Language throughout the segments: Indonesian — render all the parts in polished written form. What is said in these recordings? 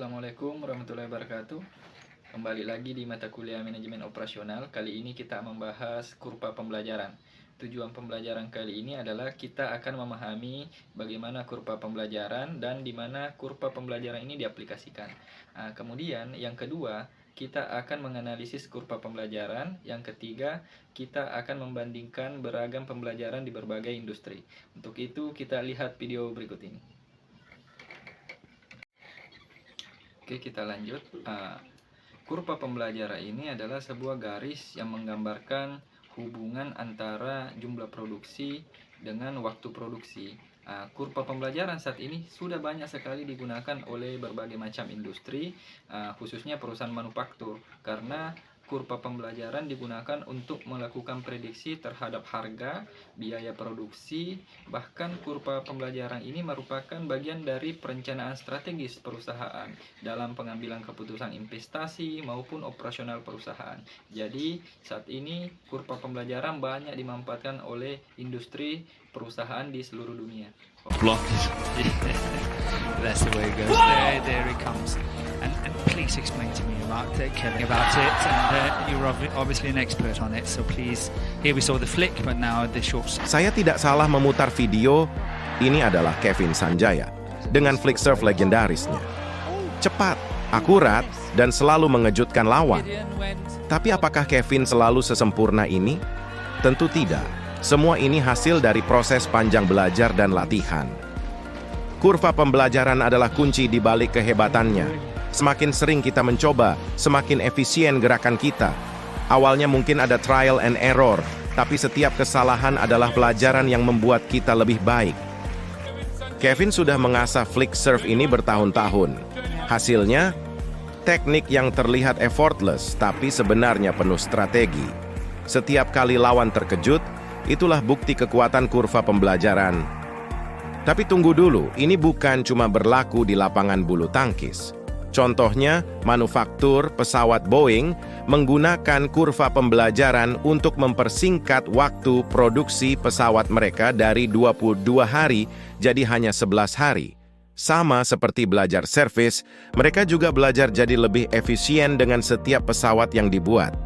Assalamualaikum warahmatullahi wabarakatuh. Kembali lagi di mata kuliah manajemen operasional. Kali ini kita membahas kurva pembelajaran. Tujuan pembelajaran kali ini adalah kita akan memahami bagaimana kurva pembelajaran dan di mana kurva pembelajaran ini diaplikasikan. Kemudian yang kedua, kita akan menganalisis kurva pembelajaran. Yang ketiga, kita akan membandingkan beragam pembelajaran di berbagai industri. Untuk itu, kita lihat video berikut ini. Oke, kita lanjut. Kurva pembelajaran ini adalah sebuah garis yang menggambarkan hubungan antara jumlah produksi dengan waktu produksi. Kurva pembelajaran saat ini sudah banyak sekali digunakan oleh berbagai macam industri, khususnya perusahaan manufaktur, karena kurva pembelajaran digunakan untuk melakukan prediksi terhadap harga, biaya produksi. Bahkan kurva pembelajaran ini merupakan bagian dari perencanaan strategis perusahaan dalam pengambilan keputusan investasi maupun operasional perusahaan. Jadi saat ini kurva pembelajaran banyak dimanfaatkan oleh industri perusahaan di seluruh dunia. Blocked. That's the way it goes. There it comes. And please explain to me about Kevin about it. And you're obviously an expert on it. So please, here we saw the flick, but now the short. Saya tidak salah memutar video. Ini adalah Kevin Sanjaya dengan flick serve legendarisnya. Cepat, akurat, dan selalu mengejutkan lawan. Tapi apakah Kevin selalu sesempurna ini? Tentu tidak. Semua ini hasil dari proses panjang belajar dan latihan. Kurva pembelajaran adalah kunci di balik kehebatannya. Semakin sering kita mencoba, semakin efisien gerakan kita. Awalnya mungkin ada trial and error, tapi setiap kesalahan adalah pelajaran yang membuat kita lebih baik. Kevin sudah mengasah flick serve ini bertahun-tahun. Hasilnya, teknik yang terlihat effortless, tapi sebenarnya penuh strategi. Setiap kali lawan terkejut, itulah bukti kekuatan kurva pembelajaran. Tapi tunggu dulu, ini bukan cuma berlaku di lapangan bulu tangkis. Contohnya, manufaktur pesawat Boeing menggunakan kurva pembelajaran untuk mempersingkat waktu produksi pesawat mereka dari 22 hari jadi hanya 11 hari. Sama seperti belajar servis, mereka juga belajar jadi lebih efisien dengan setiap pesawat yang dibuat.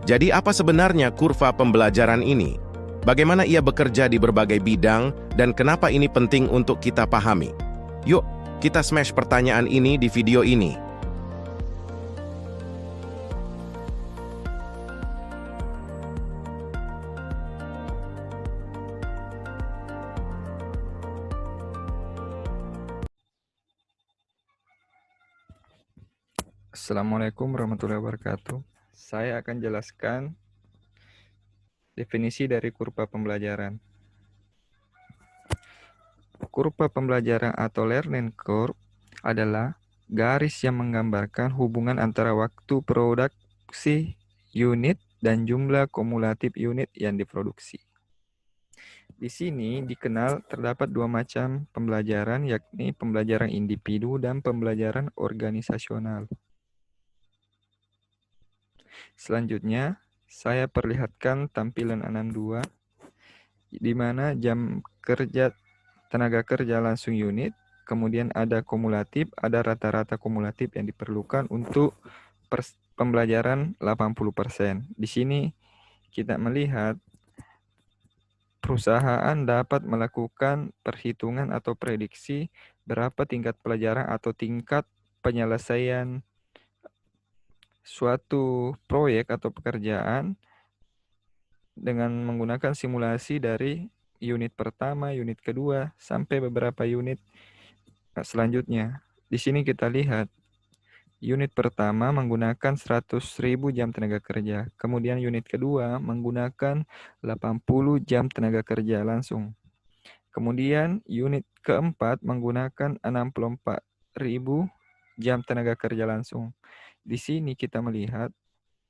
Jadi apa sebenarnya kurva pembelajaran ini? Bagaimana ia bekerja di berbagai bidang dan kenapa ini penting untuk kita pahami? Yuk, kita smash pertanyaan ini di video ini. Assalamualaikum warahmatullahi wabarakatuh. Saya akan jelaskan definisi dari kurva pembelajaran. Kurva pembelajaran atau learning curve adalah garis yang menggambarkan hubungan antara waktu produksi unit dan jumlah kumulatif unit yang diproduksi. Di sini dikenal terdapat dua macam pembelajaran, yakni pembelajaran individu dan pembelajaran organisasional. Selanjutnya, saya perlihatkan tampilan 62, di mana jam kerja tenaga kerja langsung unit, kemudian ada kumulatif, ada rata-rata kumulatif yang diperlukan untuk pembelajaran 80%. Di sini kita melihat perusahaan dapat melakukan perhitungan atau prediksi berapa tingkat pelajaran atau tingkat penyelesaian suatu proyek atau pekerjaan dengan menggunakan simulasi dari unit pertama, unit kedua, sampai beberapa unit selanjutnya. Di sini kita lihat, unit pertama menggunakan 100.000 jam tenaga kerja. Kemudian unit kedua menggunakan 80 jam tenaga kerja langsung. Kemudian unit keempat menggunakan 64.000 jam tenaga kerja langsung. Di sini kita melihat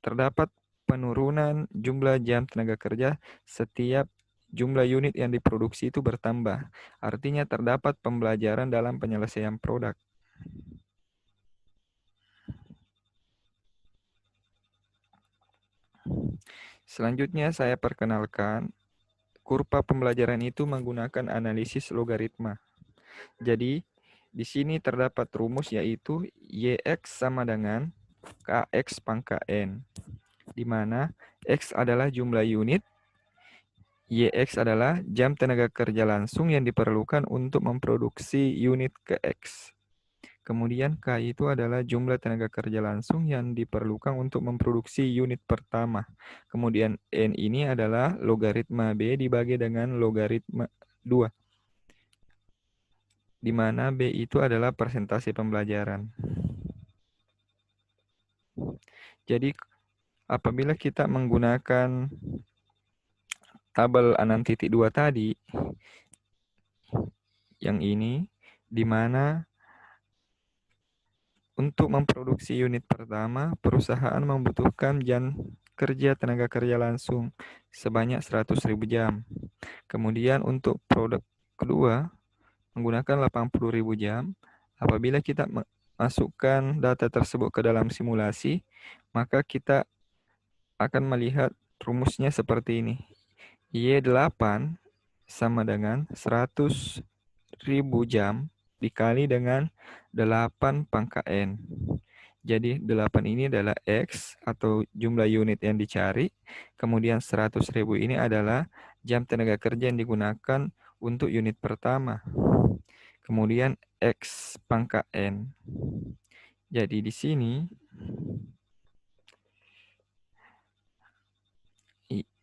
terdapat penurunan jumlah jam tenaga kerja setiap jumlah unit yang diproduksi itu bertambah. Artinya terdapat pembelajaran dalam penyelesaian produk. Selanjutnya saya perkenalkan, kurva pembelajaran itu menggunakan analisis logaritma. Jadi, Di sini terdapat rumus yaitu YX sama dengan KX pangkat N, di mana X adalah jumlah unit, YX adalah jam tenaga kerja langsung yang diperlukan untuk memproduksi unit ke X. Kemudian K itu adalah jumlah tenaga kerja langsung yang diperlukan untuk memproduksi unit pertama. Kemudian N ini adalah logaritma B dibagi dengan logaritma 2. Di mana B itu adalah persentase pembelajaran. Jadi apabila kita menggunakan tabel 6.2 tadi, yang ini, di mana untuk memproduksi unit pertama, perusahaan membutuhkan jam kerja tenaga kerja langsung sebanyak 100.000 jam. Kemudian untuk produk kedua, menggunakan 80.000 jam. Apabila kita masukkan data tersebut ke dalam simulasi, maka kita akan melihat rumusnya seperti ini. Y8 sama dengan 100.000 jam dikali dengan 8 pangkat N. Jadi 8 ini adalah X atau jumlah unit yang dicari. Kemudian 100.000 ini adalah jam tenaga kerja yang digunakan untuk unit pertama. Kemudian X pangkat N. Jadi di sini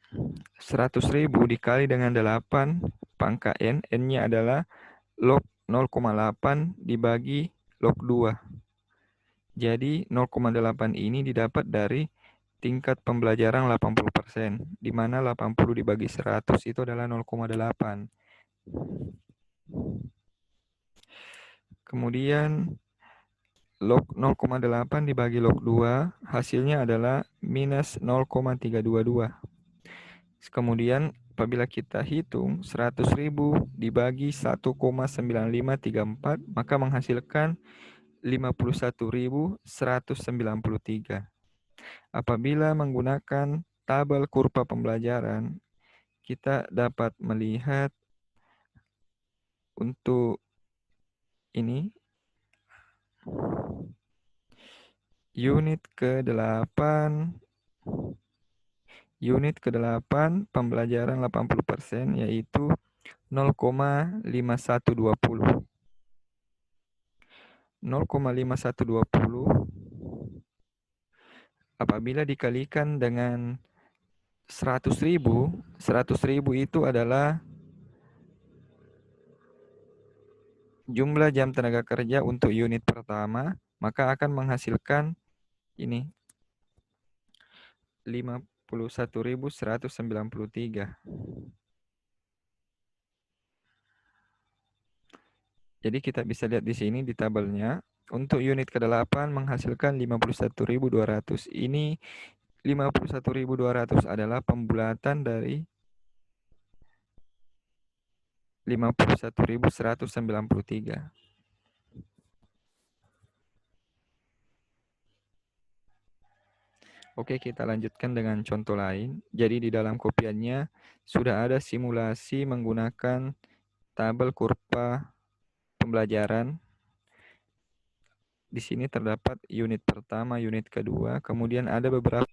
100.000 dikali dengan 8 pangkat N. N-nya adalah log 0,8 dibagi log 2. Jadi 0,8 ini didapat dari tingkat pembelajaran 80%, di mana 80 dibagi 100 itu adalah 0,8. Kemudian log 0,8 dibagi log 2, hasilnya adalah minus 0,322. Kemudian apabila kita hitung 100.000 dibagi 1,9534, maka menghasilkan 51.193. Apabila menggunakan tabel kurva pembelajaran, kita dapat melihat untuk ini unit ke-8 pembelajaran 80% yaitu 0,5120. 0,5120 apabila dikalikan dengan 100.000 itu adalah jumlah jam tenaga kerja untuk unit pertama, maka akan menghasilkan ini 51.193. Jadi kita bisa lihat di sini di tabelnya, untuk unit ke-8 menghasilkan 51.200. Ini 51.200 adalah pembulatan dari 51.193. Oke, kita lanjutkan dengan contoh lain. Jadi di dalam kopiannya sudah ada simulasi menggunakan tabel kurva pembelajaran. Di sini terdapat unit pertama, unit kedua, kemudian ada beberapa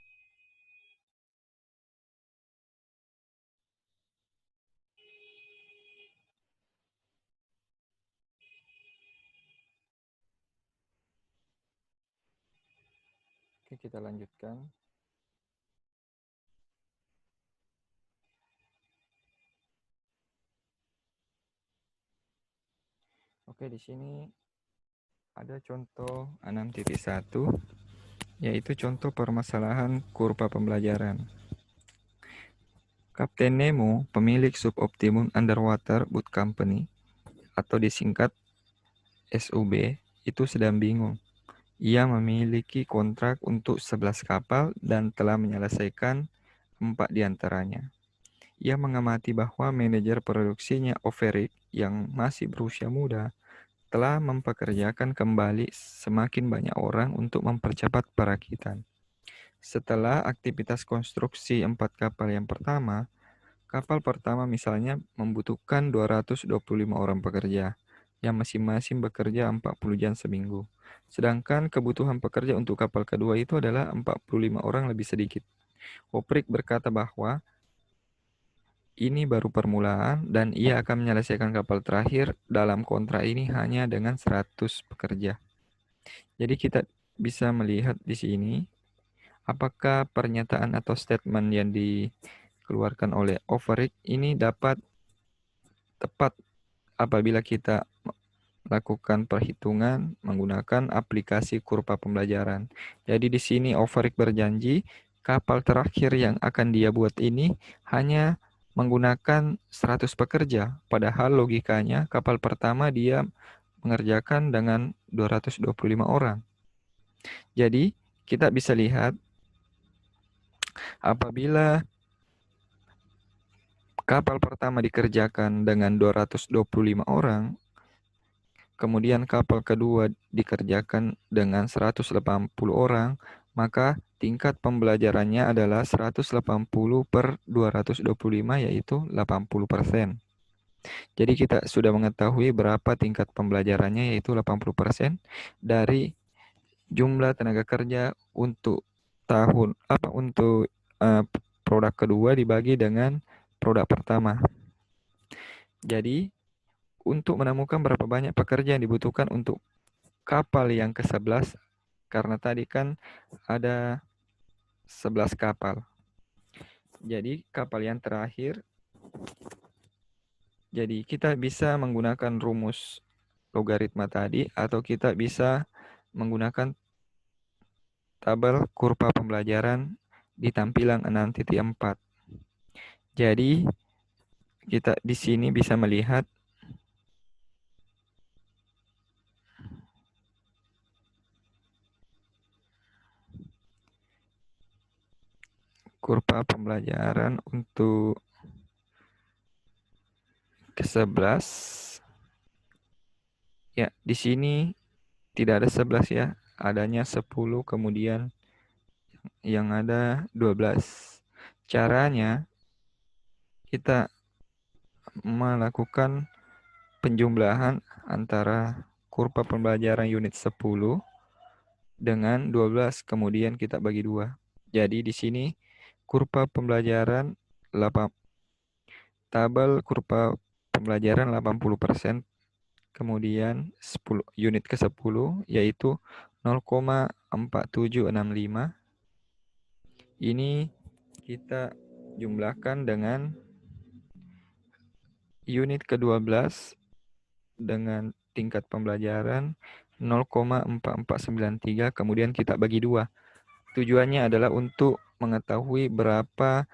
Oke, kita lanjutkan. Oke, di sini ada contoh 6.1, yaitu contoh permasalahan kurva pembelajaran. Kapten Nemo, pemilik Suboptimum Underwater Boat Company, atau disingkat SUB, itu sedang bingung. Ia memiliki kontrak untuk 11 kapal dan telah menyelesaikan 4 diantaranya. Ia mengamati bahwa manajer produksinya Overick yang masih berusia muda telah mempekerjakan kembali semakin banyak orang untuk mempercepat perakitan. Setelah aktivitas konstruksi 4 kapal yang pertama, kapal pertama misalnya membutuhkan 225 orang pekerja, yang masing-masing bekerja 40 jam seminggu. Sedangkan kebutuhan pekerja untuk kapal kedua itu adalah 45 orang lebih sedikit. Oprik berkata bahwa ini baru permulaan dan ia akan menyelesaikan kapal terakhir dalam kontrak ini hanya dengan 100 pekerja. Jadi kita bisa melihat di sini apakah pernyataan atau statement yang dikeluarkan oleh Oprik ini dapat tepat apabila kita lakukan perhitungan menggunakan aplikasi kurva pembelajaran. Jadi di sini Oprik berjanji kapal terakhir yang akan dia buat ini hanya menggunakan 100 pekerja, padahal logikanya kapal pertama dia mengerjakan dengan 225 orang. Jadi kita bisa lihat apabila kapal pertama dikerjakan dengan 225 orang, kemudian kapal kedua dikerjakan dengan 180 orang, maka tingkat pembelajarannya adalah 180 per 225 yaitu 80%. Jadi kita sudah mengetahui berapa tingkat pembelajarannya yaitu 80% dari jumlah tenaga kerja untuk produk kedua dibagi dengan produk pertama. Jadi untuk menemukan berapa banyak pekerja yang dibutuhkan untuk kapal yang ke-11, karena tadi kan ada 11 kapal. Jadi kapal yang terakhir, jadi kita bisa menggunakan rumus logaritma tadi atau kita bisa menggunakan tabel kurva pembelajaran di tampilan 6.4. Jadi kita di sini bisa melihat kurva pembelajaran untuk ke-11. Ya, di sini tidak ada 11 ya, adanya 10 kemudian yang ada 12. Caranya kita melakukan penjumlahan antara kurva pembelajaran unit 10 dengan 12 kemudian kita bagi 2. Jadi di sini kurva pembelajaran tabel kurva pembelajaran 80%, kemudian 10 unit ke-10 yaitu 0,4765. Ini kita jumlahkan dengan unit ke-12 dengan tingkat pembelajaran 0,4493, kemudian kita bagi 2. Tujuannya adalah untuk mengetahui berapa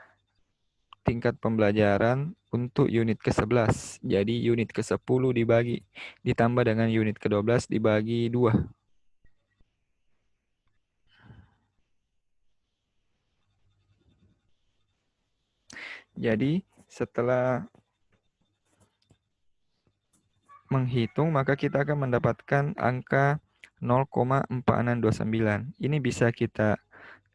tingkat pembelajaran untuk unit ke-11. Jadi unit ke-10 ditambah dengan unit ke-12 dibagi 2. Jadi setelah menghitung maka kita akan mendapatkan angka 0,4629. Ini bisa kita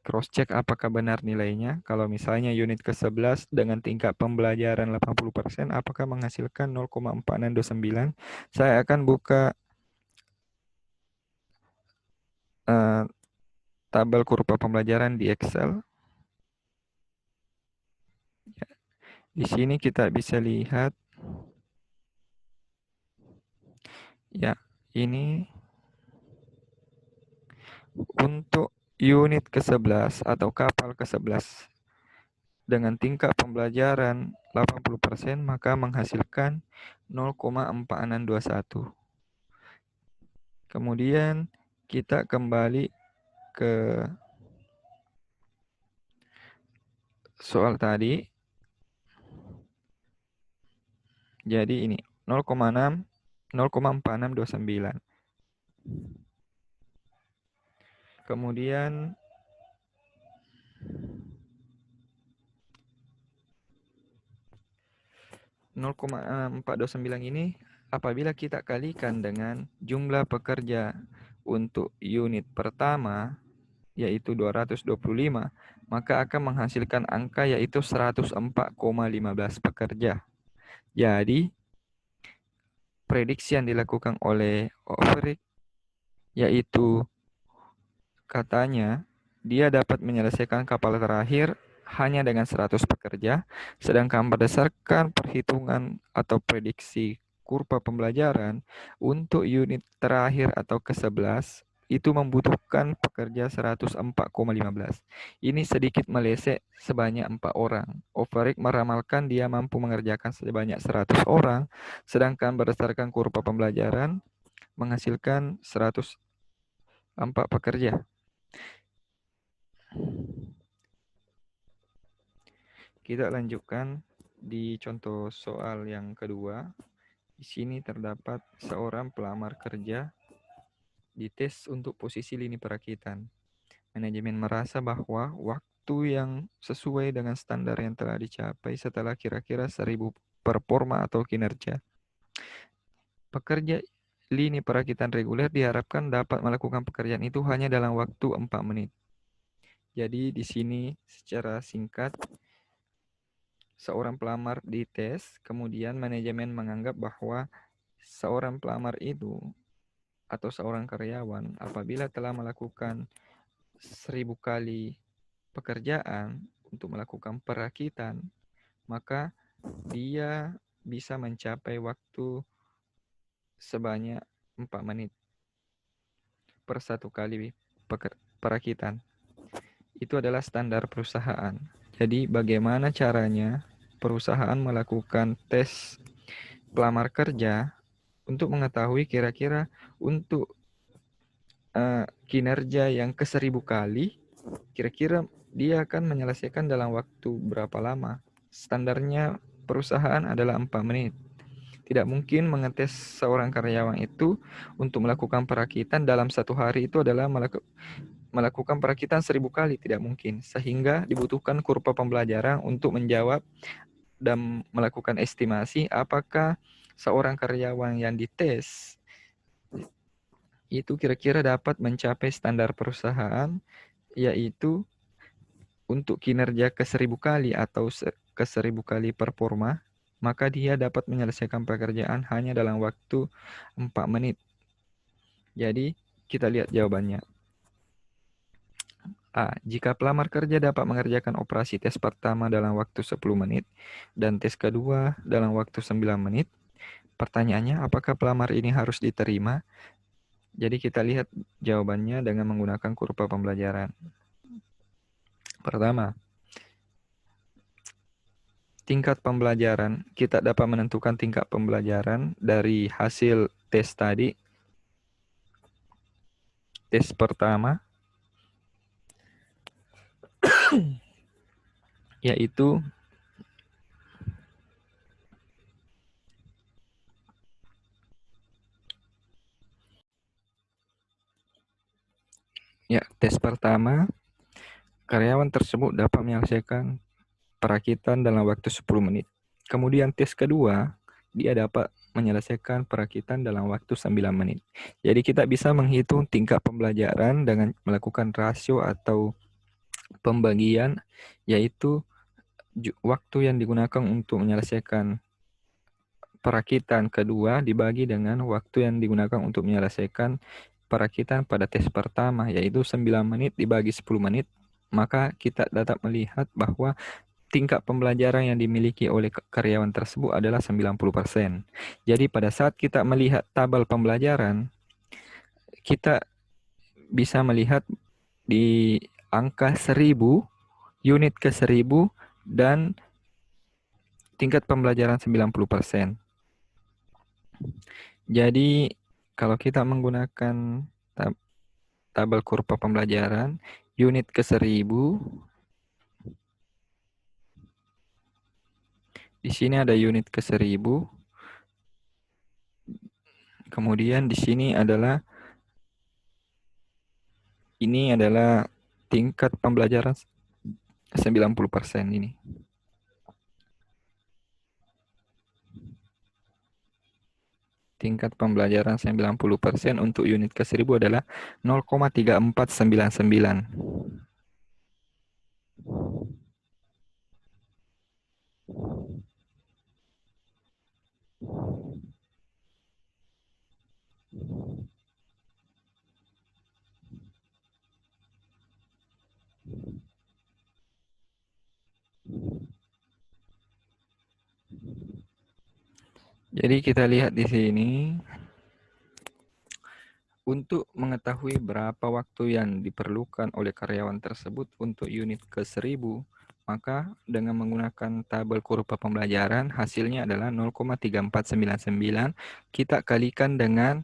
cross check apakah benar nilainya. Kalau misalnya unit ke-11 dengan tingkat pembelajaran 80% apakah menghasilkan 0,4629. Saya akan buka tabel kurva pembelajaran di Excel. Di sini kita bisa lihat ya, ini untuk unit ke-11 atau kapal ke-11 dengan tingkat pembelajaran 80% maka menghasilkan 0,4621. Kemudian kita kembali ke soal tadi. Jadi ini 0,4629. Kemudian ini apabila kita kalikan dengan jumlah pekerja untuk unit pertama yaitu 225, maka akan menghasilkan angka yaitu 104,15 pekerja. Jadi prediksi yang dilakukan oleh Overick, yaitu katanya dia dapat menyelesaikan kapal terakhir hanya dengan 100 pekerja, sedangkan berdasarkan perhitungan atau prediksi kurva pembelajaran untuk unit terakhir atau ke-11 itu membutuhkan pekerja 104,15. Ini sedikit meleset sebanyak 4 orang. Overick meramalkan dia mampu mengerjakan sebanyak 100 orang, sedangkan berdasarkan kurva pembelajaran menghasilkan 104 pekerja. Kita lanjutkan di contoh soal yang kedua. Di sini terdapat seorang pelamar kerja dites untuk posisi lini perakitan. Manajemen merasa bahwa waktu yang sesuai dengan standar yang telah dicapai setelah kira-kira 1000 performa atau kinerja. Pekerja lini perakitan reguler diharapkan dapat melakukan pekerjaan itu hanya dalam waktu 4 menit. Jadi di sini secara singkat, seorang pelamar dites, kemudian manajemen menganggap bahwa seorang pelamar itu atau seorang karyawan apabila telah melakukan 1000 kali pekerjaan untuk melakukan perakitan, maka dia bisa mencapai waktu sebanyak 4 menit per 1 kali perakitan. Itu adalah standar perusahaan. Jadi bagaimana caranya perusahaan melakukan tes pelamar kerja untuk mengetahui kira-kira untuk kinerja yang ke-1000 kali, kira-kira dia akan menyelesaikan dalam waktu berapa lama. Standarnya perusahaan adalah 4 menit. Tidak mungkin mengetes seorang karyawan itu untuk melakukan perakitan dalam 1 hari itu adalah melakukan perakitan 1000 kali, tidak mungkin. Sehingga dibutuhkan kurva pembelajaran untuk menjawab dan melakukan estimasi apakah seorang karyawan yang dites itu kira-kira dapat mencapai standar perusahaan, yaitu untuk kinerja ke-1000 kali atau ke-1000 kali performa, maka dia dapat menyelesaikan pekerjaan hanya dalam waktu 4 menit. Jadi kita lihat jawabannya. A. Jika pelamar kerja dapat mengerjakan operasi tes pertama dalam waktu 10 menit dan tes kedua dalam waktu 9 menit, pertanyaannya apakah pelamar ini harus diterima? Jadi kita lihat jawabannya dengan menggunakan kurva pembelajaran. Pertama, tingkat pembelajaran. Kita dapat menentukan tingkat pembelajaran dari hasil tes tadi. Tes pertama yaitu tes pertama karyawan tersebut dapat menyelesaikan perakitan dalam waktu 10 menit. Kemudian tes kedua, dia dapat menyelesaikan perakitan dalam waktu 9 menit. Jadi kita bisa menghitung tingkat pembelajaran dengan melakukan rasio atau pembagian, yaitu waktu yang digunakan untuk menyelesaikan perakitan kedua dibagi dengan waktu yang digunakan untuk menyelesaikan perakitan pada tes pertama, yaitu 9 menit dibagi 10 menit, maka kita dapat melihat bahwa tingkat pembelajaran yang dimiliki oleh karyawan tersebut adalah 90%. Jadi pada saat kita melihat tabel pembelajaran, kita bisa melihat di angka 1000, unit ke 1000, dan tingkat pembelajaran 90%. Jadi kalau kita menggunakan tabel kurva pembelajaran, unit ke 1000, di sini ada unit ke 1000. Kemudian di sini adalah tingkat pembelajaran 90% ini. Tingkat pembelajaran 90% untuk unit ke 1000 adalah 0,3499. Jadi kita lihat di sini, untuk mengetahui berapa waktu yang diperlukan oleh karyawan tersebut untuk unit ke-1000, maka dengan menggunakan tabel kurva pembelajaran, hasilnya adalah 0,3499. Kita kalikan dengan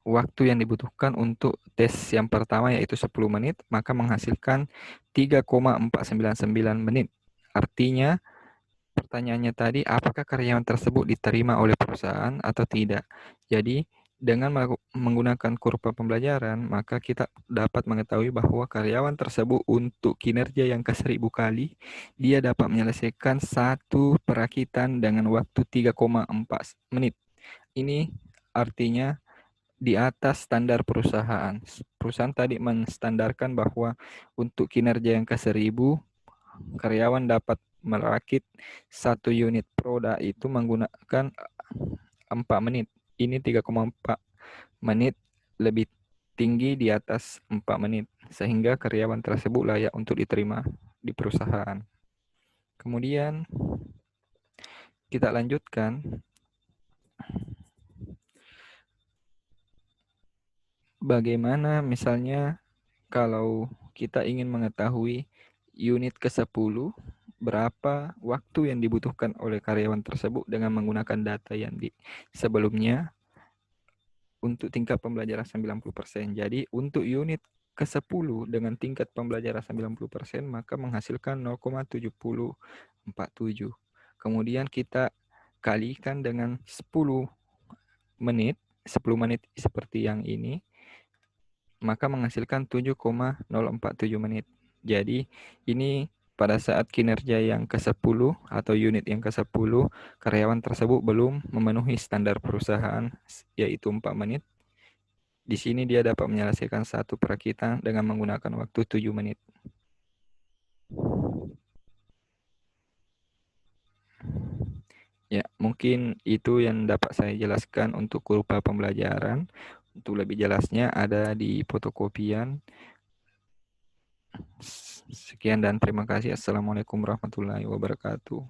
waktu yang dibutuhkan untuk tes yang pertama, yaitu 10 menit, maka menghasilkan 3,499 menit. Artinya, pertanyaannya tadi, apakah karyawan tersebut diterima oleh perusahaan atau tidak? Jadi, dengan menggunakan kurva pembelajaran, maka kita dapat mengetahui bahwa karyawan tersebut untuk kinerja yang ke-1000 kali, dia dapat menyelesaikan satu perakitan dengan waktu 3,4 menit. Ini artinya di atas standar perusahaan. Perusahaan tadi menstandarkan bahwa untuk kinerja yang ke-1000, karyawan dapat merakit satu unit produk itu menggunakan 4 menit. Ini 3,4 menit, lebih tinggi di atas 4 menit, sehingga karyawan tersebut layak untuk diterima di perusahaan. Kemudian kita lanjutkan. Bagaimana misalnya kalau kita ingin mengetahui unit ke-10, berapa waktu yang dibutuhkan oleh karyawan tersebut dengan menggunakan data yang sebelumnya untuk tingkat pembelajaran 90%. Jadi untuk unit ke-10 dengan tingkat pembelajaran 90%, maka menghasilkan 0,7047. Kemudian kita kalikan dengan 10 menit seperti yang ini, maka menghasilkan 7,047 menit. Jadi ini pada saat kinerja yang ke-10 atau unit yang ke-10, karyawan tersebut belum memenuhi standar perusahaan, yaitu 4 menit. Di sini dia dapat menyelesaikan satu perakitan dengan menggunakan waktu 7 menit. Ya, mungkin itu yang dapat saya jelaskan untuk kurva pembelajaran. Untuk lebih jelasnya ada di fotokopian. Sekian dan terima kasih. Assalamualaikum warahmatullahi wabarakatuh.